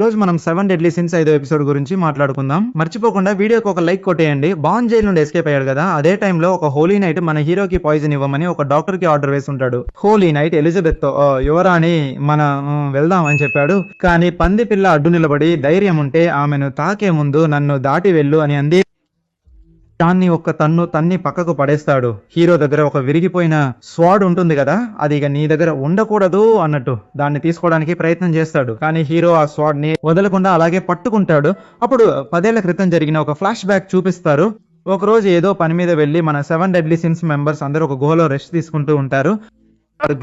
రోజు మనం 7 deadly since 5వ ఎపిసోడ్ గురించి మాట్లాడుకుందాం. మర్చిపోకుండా వీడియోకి ఒక లైక్ కొట్టేయండి. బాండ్ జైలు నుండి ఎస్కేప్ అయ్యాడు కదా, అదే టైంలో ఒక హోలీ నైట్ మన హీరోకి పాయిజన్ ఇవ్వమని ఒక డాక్టర్ కి ఆర్డర్ వేసి ఉంటాడు. హోలీ నైట్ ఎలిజబెత్ తో యువరాణి వెళ్దాం అని చెప్పాడు. కానీ పంది పిల్ల అడ్డు నిలబడి ధైర్యం ఉంటే ఆమెను తాకే ముందు నన్ను దాటి వెళ్ళు అని అంది. దాన్ని ఒక్క తన్ని పక్కకు పడేస్తాడు. హీరో దగ్గర ఒక విరిగిపోయిన స్వాడ్ ఉంటుంది కదా, అది ఇక నీ దగ్గర ఉండకూడదు అన్నట్టు దాన్ని తీసుకోవడానికి ప్రయత్నం చేస్తాడు. కానీ హీరో ఆ స్వాడ్ ని వదలకుండా అలాగే పట్టుకుంటాడు. అప్పుడు 10 ఏళ్ల క్రితం జరిగిన ఒక ఫ్లాష్ బ్యాక్ చూపిస్తారు. ఒక రోజు ఏదో పని మీద వెళ్లి మన 7 డెడ్లీ సిన్స్ మెంబర్స్ అందరూ ఒక గుహలో రెస్ట్ తీసుకుంటూ ఉంటారు.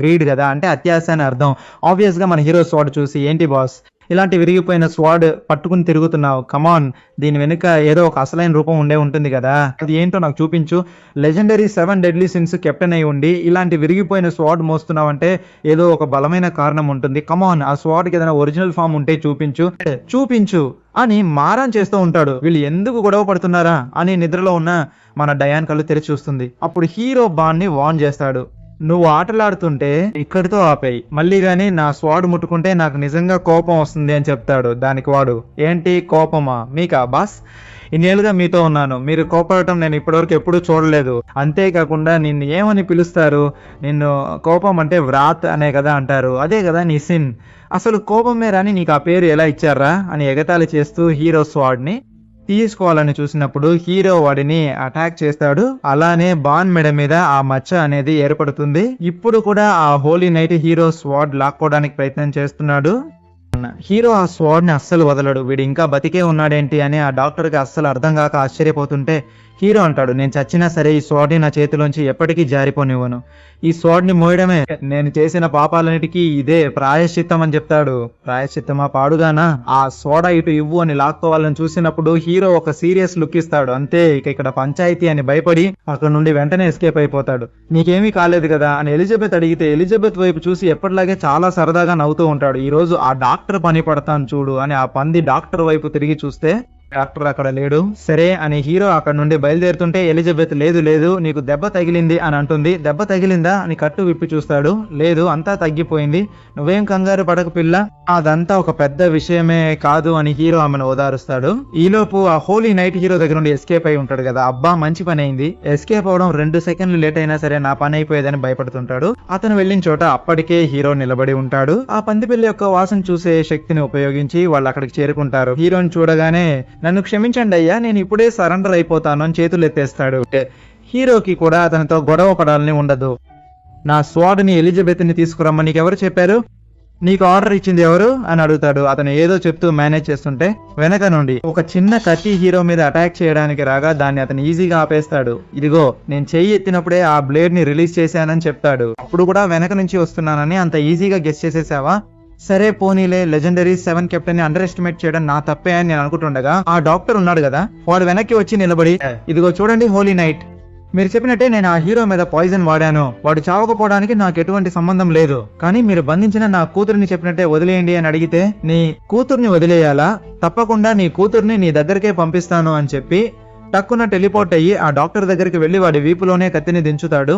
గ్రీడ్ కదా, అంటే అత్యాశ అని అర్థం. ఆబ్వియస్ గా మన హీరో స్వాడ్ చూసి, ఏంటి బాస్ ఇలాంటి విరిగిపోయిన స్వాడ్ పట్టుకుని తిరుగుతున్నావు, కమాన్ దీని వెనుక ఏదో ఒక అసలైన రూపం ఉండే ఉంటుంది కదా, అది ఏంటో నాకు చూపించు. లెజెండరీ 7 డెడ్లీ సిన్స్ కెప్టెన్ అయి ఉండి ఇలాంటి విరిగిపోయిన స్వాడ్ మోస్తున్నావు అంటే ఏదో ఒక బలమైన కారణం ఉంటుంది. కమాన్ ఆ స్వాడ్ కి ఏదైనా ఒరిజినల్ ఫామ్ ఉంటే చూపించు అని మారం చేస్తూ ఉంటాడు. వీళ్ళు ఎందుకు గొడవ పడుతున్నారా అని నిద్రలో ఉన్న మన డయాన్ కళ్ళు తెరిచి చూస్తుంది. అప్పుడు హీరో బాన్ ని వార్న్ చేస్తాడు, నువ్వు ఆటలాడుతుంటే ఇక్కడితో ఆపేయి, మళ్ళీ గాని నా స్వాడ్ ముట్టుకుంటే నాకు నిజంగా కోపం వస్తుంది అని చెప్తాడు. దానికి వాడు, ఏంటి కోపమా మీకా బాస్, ఇన్నేళ్ళుగా మీతో ఉన్నాను, మీరు కోపడటం నేను ఇప్పటివరకు ఎప్పుడూ చూడలేదు. అంతేకాకుండా నిన్ను ఏమని పిలుస్తారు, నిన్ను కోపం అంటే వ్రాత్ అనే కదా అంటారు, అదే కదా నీ సిన్, అసలు కోపమే రాని నీకు ఆ పేరు ఎలా ఇచ్చారా అని ఎగతాళి చేస్తూ హీరో స్వాడ్ ని తీసుకోవాలని చూసినప్పుడు హీరో వాడిని అటాక్ చేస్తాడు. అలానే బాన్ మెడ మీద ఆ మచ్చ అనేది ఏర్పడుతుంది. ఇప్పుడు కూడా ఆ హోలీ నైట్ హీరో స్వాడ్ లాక్కోవడానికి ప్రయత్నం చేస్తున్నాడు. హీరో ఆ స్వాడ్ ని అస్సలు వదలడు. వీడు ఇంకా బతికే ఉన్నాడేంటి అని ఆ డాక్టర్ కి అస్సలు అర్థం కాక ఆశ్చర్యపోతుంటే హీరో అంటాడు, నేను చచ్చినా సరే ఈ స్వాడ్ ని నా చేతిలోంచి ఎప్పటికీ జారిపోనివ్వను, ఈ స్వాడ్ ని మోయడమే నేను చేసిన పాపాలన్నిటికీ ఇదే ప్రాయశ్చిత్తం అని చెప్తాడు. ప్రాయశ్చిత్తమా పాడుగానా, ఆ సోడా ఇటు ఇవ్వు అని లాక్కోవాలని చూసినప్పుడు హీరో ఒక సీరియస్ లుక్ ఇస్తాడు. అంతే, ఇక్కడ పంచాయతీ అని భయపడి అక్కడ నుండి వెంటనే ఎస్కేప్ అయిపోతాడు. నీకేమీ కాలేదు కదా అని ఎలిజబెత్ అడిగితే ఎలిజబెత్ వైపు చూసి ఎప్పటిలాగే చాలా సరదాగా నవ్వుతూ ఉంటాడు. ఈ రోజు ఆ డాక్టర్ పని పడతాను చూడు అని ఆ పంది డాక్టర్ వైపు తిరిగి చూస్తే డాక్టర్ అక్కడ లేడు. సరే అని హీరో అక్కడ నుండి బయలుదేరుతుంటే ఎలిజబెత్ లేదు నీకు దెబ్బ తగిలింది అని అంటుంది. దెబ్బ తగిలిందా అని కట్టు విప్పి చూస్తాడు. లేదు, అంతా తగ్గిపోయింది, నువ్వేం కంగారు పడక పిల్ల, అదంతా ఒక పెద్ద విషయమే కాదు అని హీరో ఆమెను ఓదారుస్తాడు. ఈలోపు ఆ హోలీ నైట్ హీరో దగ్గర నుండి ఎస్కేప్ అయి ఉంటాడు కదా, అబ్బా మంచి పని అయింది, ఎస్కేప్ అవడం 2 సెకండ్లు లేట్ అయినా సరే నా పని అయిపోయేదని భయపడుతుంటాడు. అతను వెళ్ళిన చోట అప్పటికే హీరో నిలబడి ఉంటాడు. ఆ పందిపిల్ల యొక్క వాసన చూసే శక్తిని ఉపయోగించి వాళ్ళు అక్కడికి చేరుకుంటారు. హీరోని చూడగానే, నన్ను క్షమించండి అయ్యా, నేను ఇప్పుడే సరెండర్ అయిపోతాను అని చేతులు ఎత్తేస్తాడు. హీరోకి కూడా అతనితో గొడవ పడాలని ఉండదు. నా స్వాడ్ ని ఎలిజబెత్ ని తీసుకురమ్మని నీకెవరు చెప్పారు, నీకు ఆర్డర్ ఇచ్చింది ఎవరు అని అడుగుతాడు. అతను ఏదో చెప్తూ మేనేజ్ చేస్తుంటే వెనక నుండి ఒక చిన్న కత్తి హీరో మీద అటాక్ చేయడానికి రాగా దాన్ని అతను ఈజీగా ఆపేస్తాడు. ఇదిగో నేను చెయ్యి ఎత్తినప్పుడే ఆ బ్లేడ్ ని రిలీజ్ చేశానని చెప్తాడు. అప్పుడు కూడా వెనక నుంచి వస్తున్నానని అంత ఈజీగా గెస్ చేసేసావా, సరే పోనీలే, లెజెండరీ 7 కెప్టెన్ ని అండర్ ఎస్టిమేట్ చేయడం నా తప్పే అని నేను అనుకుంటుండగా ఆ డాక్టర్ ఉన్నాడు కదా, వాడు వెనక్కి వచ్చి నిలబడి, ఇదిగో చూడండి హోలీ నైట్, మీరు చెప్పినట్టే నేను ఆ హీరో మీద పాయిజన్ వాడాను, వాడు చావకపోవడానికి నాకు ఎటువంటి సంబంధం లేదు, కానీ మీరు బంధించిన నా కూతురిని చెప్పినట్టే వదిలేయండి అని అడిగితే, నీ కూతుర్ని వదిలేయాలా, తప్పకుండా నీ కూతుర్ని నీ దగ్గరికే పంపిస్తాను అని చెప్పి టక్కున టెలిపోర్ట్ అయ్యి ఆ డాక్టర్ దగ్గరికి వెళ్లి వాడి వీపులోనే కత్తిని దించుతాడు.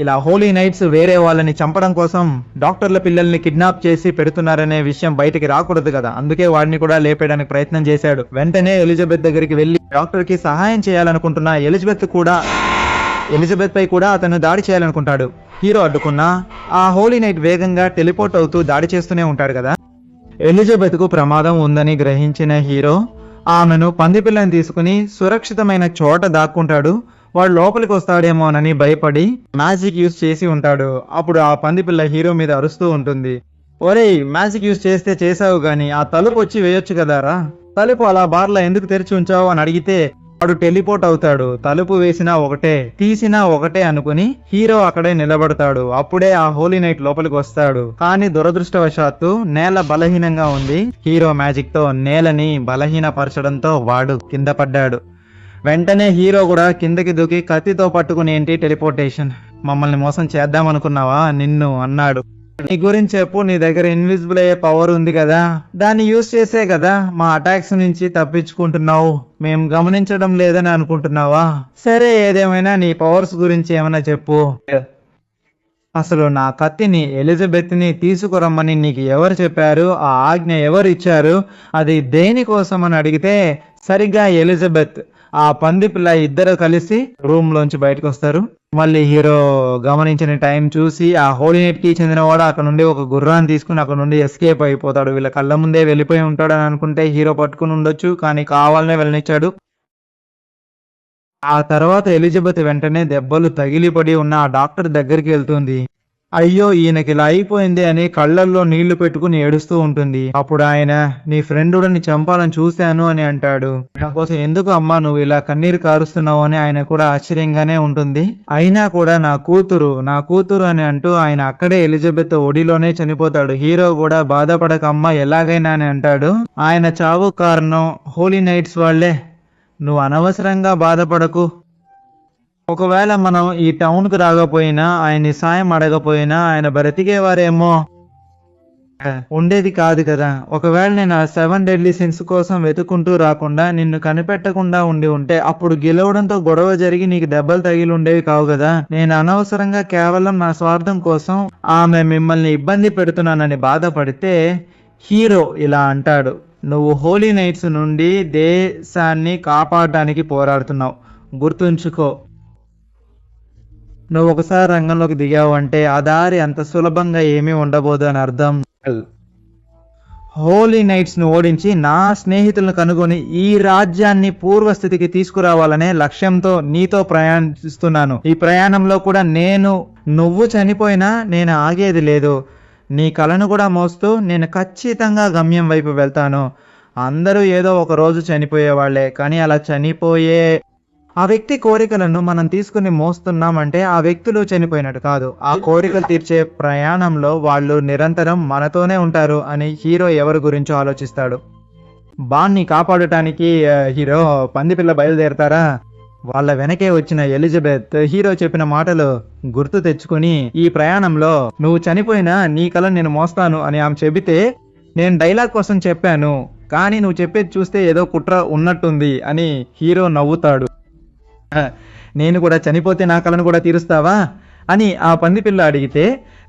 ఇలా హోలీ నైట్స్ వేరే వాళ్ళని చంపడం కోసం డాక్టర్ల పిల్లల్ని కిడ్నాప్ చేసి పెడుతున్నారనే విషయం బయటికి రాకూడదు కదా, అందుకే వాడిని కూడా లేపేయడానికి ప్రయత్నం చేశాడు. వెంటనే ఎలిజబెత్ దగ్గరికి వెళ్లి డాక్టర్ కి సహాయం చేయాలనుకుంటున్న ఎలిజబెత్ పై కూడా అతను దాడి చేయాలనుకుంటాడు. హీరో అడ్డుకున్నా ఆ హోలీ నైట్ వేగంగా టెలిపోర్ట్ అవుతూ దాడి చేస్తూనే ఉంటాడు కదా. ఎలిజబెత్ కు ప్రమాదం ఉందని గ్రహించిన హీరో ఆమెను పందిపిల్లని తీసుకుని సురక్షితమైన చోట దాక్కుంటాడు. వాడు లోపలికి వస్తాడేమోనని భయపడి మ్యాజిక్ యూజ్ చేసి ఉంటాడు. అప్పుడు ఆ పందిపిల్ల హీరో మీద అరుస్తూ ఉంటుంది, ఒరేయ్ మ్యాజిక్ యూజ్ చేస్తే చేసావు గాని ఆ తలుపు వచ్చి వేయొచ్చు కదారా, తలుపు అలా బార్లా ఎందుకు తెరిచి ఉంచావు అని అడిగితే వాడు టెలిపోర్ట్ అవుతాడు. తలుపు వేసినా ఒకటే తీసినా ఒకటే అనుకుని హీరో అక్కడే నిలబడతాడు. అప్పుడే ఆ హోలీ నైట్ లోపలికి వస్తాడు. కానీ దురదృష్టవశాత్తు నేల బలహీనంగా ఉంది. హీరో మ్యాజిక్ తో నేలని బలహీనపరచడంతో వాడు కింద పడ్డాడు. వెంటనే హీరో కూడా కిందకి దూకి కత్తితో పట్టుకుని, ఏంటి టెలిపోర్టేషన్, మమ్మల్ని మోసం చేద్దాం అనుకున్నావా నిన్ను అన్నాడు. నీ గురించి చెప్పు, నీ దగ్గర ఇన్విజిబుల్ అయ్యే పవర్ ఉంది కదా, దాన్ని యూజ్ చేసే కదా మా అటాక్స్ నుంచి తప్పించుకుంటున్నావు, మేం గమనించడం లేదని అనుకుంటున్నావా, సరే ఏదేమైనా నీ పవర్స్ గురించి ఏమైనా చెప్పు. అసలు నా కత్తిని ఎలిజబెత్ని తీసుకురమ్మని నీకు ఎవరు చెప్పారు? ఆ ఆజ్ఞ ఎవరు ఇచ్చారు? అది దేనికోసం అని అడిగితే సరిగ్గా ఎలిజబెత్ ఆ పంది పిల్ల ఇద్దరు కలిసి రూమ్ లోంచి బయటకు వస్తారు. మళ్ళీ హీరో గమనించిన టైం చూసి ఆ హోలీ నైట్ కి చెందినవాడు అక్కడ నుండి ఒక గుర్రాన్ని తీసుకుని అక్కడ నుండి ఎస్కేప్ అయిపోతాడు. వీళ్ళ కళ్ళ ముందే వెళ్ళిపోయి ఉంటాడు అని అనుకుంటే హీరో పట్టుకుని ఉండొచ్చు, కానీ కావాలనే వెళ్ళనిచ్చాడు. ఆ తర్వాత ఎలిజబెత్ వెంటనే దెబ్బలు తగిలిపడి ఉన్న ఆ డాక్టర్ దగ్గరికి వెళ్తుంది. అయ్యో ఈయనకి ఇలా అయిపోయింది అని కళ్ళల్లో నీళ్లు పెట్టుకుని ఏడుస్తూ ఉంటుంది. అప్పుడు ఆయన, నీ ఫ్రెండుని చంపాలని చూశాను అని అంటాడు. నా కోసం ఎందుకు అమ్మా నువ్వు ఇలా కన్నీరు కారుస్తున్నావు అని ఆయన కూడా ఆశ్చర్యంగానే ఉంటుంది. అయినా కూడా నా కూతురు అని అంటూ ఆయన అక్కడే ఎలిజబెత్ ఒడిలోనే చనిపోతాడు. హీరో కూడా బాధపడకమ్మా ఎలాగైనా అని అంటాడు. ఆయన చావు కారణం హోలీ నైట్స్ వాళ్ళే, నువ్వు అనవసరంగా బాధపడకు. ఒకవేళ మనం ఈ టౌన్ కు రాకపోయినా, ఆయన్ని సాయం అడగపోయినా ఆయన బ్రతికేవారేమో ఉండేది కాదు కదా. ఒకవేళ నేను ఆ 7 డెడ్లీ సిన్స్ కోసం వెతుకుంటూ రాకుండా నిన్ను కనిపెట్టకుండా ఉండి ఉంటే అప్పుడు గెలవడంతో గొడవ జరిగి నీకు దెబ్బలు తగిలి ఉండేవి కావు కదా. నేను అనవసరంగా కేవలం నా స్వార్థం కోసం ఆమె మిమ్మల్ని ఇబ్బంది పెడుతున్నానని బాధపడితే హీరో ఇలా అంటాడు, నువ్వు హోలీ నైట్స్ నుండి దేశాన్ని కాపాడటానికి పోరాడుతున్నావు, గుర్తుంచుకో. నువ్వు ఒకసారి రంగంలోకి దిగావు అంటే ఆ దారి అంత సులభంగా ఏమీ ఉండబోదు అని అర్థం. హోలీ నైట్స్ ను ఓడించి నా స్నేహితులను కనుగొని ఈ రాజ్యాన్ని పూర్వస్థితికి తీసుకురావాలనే లక్ష్యంతో నీతో ప్రయాణిస్తున్నాను. ఈ ప్రయాణంలో కూడా నువ్వు చనిపోయినా నేను ఆగేది లేదు. నీ కలను కూడా మోస్తూ నేను ఖచ్చితంగా గమ్యం వైపు వెళ్తాను. అందరూ ఏదో ఒక రోజు చనిపోయేవాళ్లే, కానీ అలా చనిపోయే ఆ వ్యక్తి కోరికలను మనం తీసుకుని మోస్తున్నామంటే ఆ వ్యక్తులు చనిపోయినట్టు కాదు. ఆ కోరికలు తీర్చే ప్రయాణంలో వాళ్ళు నిరంతరం మనతోనే ఉంటారు అని హీరో ఎవరి గురించో ఆలోచిస్తాడు. బాన్ని కాపాడటానికి హీరో పందిపిల్ల బయలుదేరతారా? వాళ్ళ వెనకే వచ్చిన ఎలిజబెత్ హీరో చెప్పిన మాటలు గుర్తు తెచ్చుకుని, ఈ ప్రయాణంలో నువ్వు చనిపోయినా నీ కల నేను మోస్తాను అని ఆమె చెబితే, నేను డైలాగ్ కోసం చెప్పాను కానీ నువ్వు చెప్పేది చూస్తే ఏదో కుట్ర ఉన్నట్టుంది అని హీరో నవ్వుతాడు. నేను కూడా చనిపోతే నా కలను కూడా తీరుస్తావా అని ఆ పందిపిల్ల అడిగితే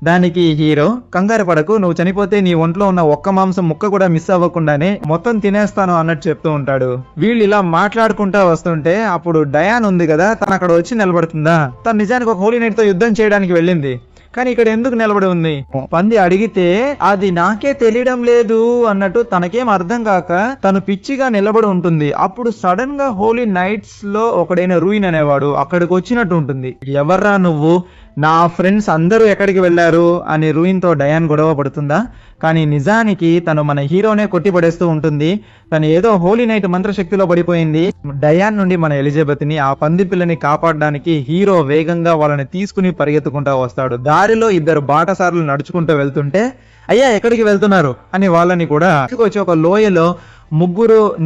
దానికి హీరో, కంగారు పడకు, నువ్వు చనిపోతే నీ ఒంట్లో ఉన్న ఒక్క మాంసం ముక్క కూడా మిస్ అవ్వకుండానే మొత్తం తినేస్తాను అన్నట్టు చెప్తూ ఉంటాడు. వీళ్ళు ఇలా మాట్లాడుకుంటా వస్తుంటే అప్పుడు డయాన్ ఉంది కదా, తను అక్కడ వచ్చి నిలబడుతుందా. తను నిజానికి ఒక హోలీ నైట్ తో యుద్ధం చేయడానికి వెళ్ళింది, కానీ ఇక్కడ ఎందుకు నిలబడి ఉంది? పంది అడిగితే అది నాకే తెలియడం లేదు అన్నట్టు తనకేం అర్థం కాక తను పిచ్చిగా నిలబడి ఉంటుంది. అప్పుడు సడన్ గా హోలీ నైట్స్ లో ఒకడైన రూయిన్ అనేవాడు అక్కడికి వచ్చినట్టు ఉంటుంది. ఎవర్రా నువ్వు, నా ఫ్రెండ్స్ అందరూ ఎక్కడికి వెళ్ళారు అని రూయిన్ తో డయాన్ గొడవ పడుతుందా? కానీ నిజానికి తను మన హీరోనే కొట్టి పడేస్తూ ఉంటుంది. తను ఏదో హోలీ నైట్ మంత్రశక్తిలో పడిపోయింది. డయాన్ నుండి మన ఎలిజబెత్ ని ఆ పంది పిల్లని కాపాడడానికి హీరో వేగంగా వాళ్ళని తీసుకుని పరిగెత్తుకుంటా వస్తాడు. దారిలో ఇద్దరు బాటసారులు నడుచుకుంటూ వెళ్తుంటే, అయ్యా ఎక్కడికి వెళ్తున్నారు అని వాళ్ళని కూడా వచ్చి ఒక లోయలో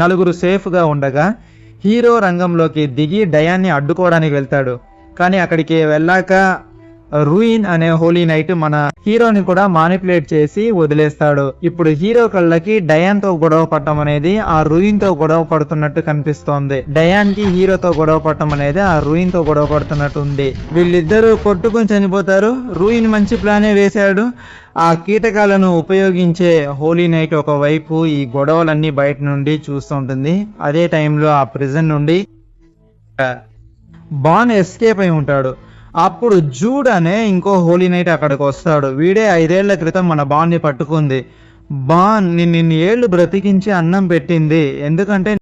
నలుగురు సేఫ్ గా ఉండగా హీరో రంగంలోకి దిగి డయాన్ని అడ్డుకోవడానికి వెళ్తాడు. కానీ అక్కడికి వెళ్ళాక రూయిన్ అనే హోలీ నైట్ మన హీరోని కూడా మానిపులేట్ చేసి వదిలేస్తాడు. ఇప్పుడు హీరో కళ్ళకి డయాన్ తో గొడవ పడటం అనేది ఆ రూయిన్ తో గొడవ పడుతున్నట్టు కనిపిస్తోంది. డయాన్ కి హీరోతో గొడవ పడటం అనేది ఆ రూయిన్ తో గొడవ పడుతున్నట్టు ఉంది. వీళ్ళిద్దరూ కొట్టుకుని చనిపోతారు. రూయిన్ మంచి ప్లానే వేశాడు. ఆ కీటకాలను ఉపయోగించే హోలీ నైట్ ఒకవైపు ఈ గొడవలన్నీ బయట నుండి చూస్తుంటుంది. అదే టైంలో ఆ ప్రిజన్ నుండి బాన్ ఎస్కేప్ అయి ఉంటాడు. అప్పుడు జూడ్ అనే ఇంకో హోలీ నైట్ అక్కడికి వస్తాడు. వీడే 5 ఏళ్ల క్రితం మన బాన్ ని పట్టుకుంది. బాన్ నిన్ను ఏళ్ళు బ్రతికించి అన్నం పెట్టింది, ఎందుకంటే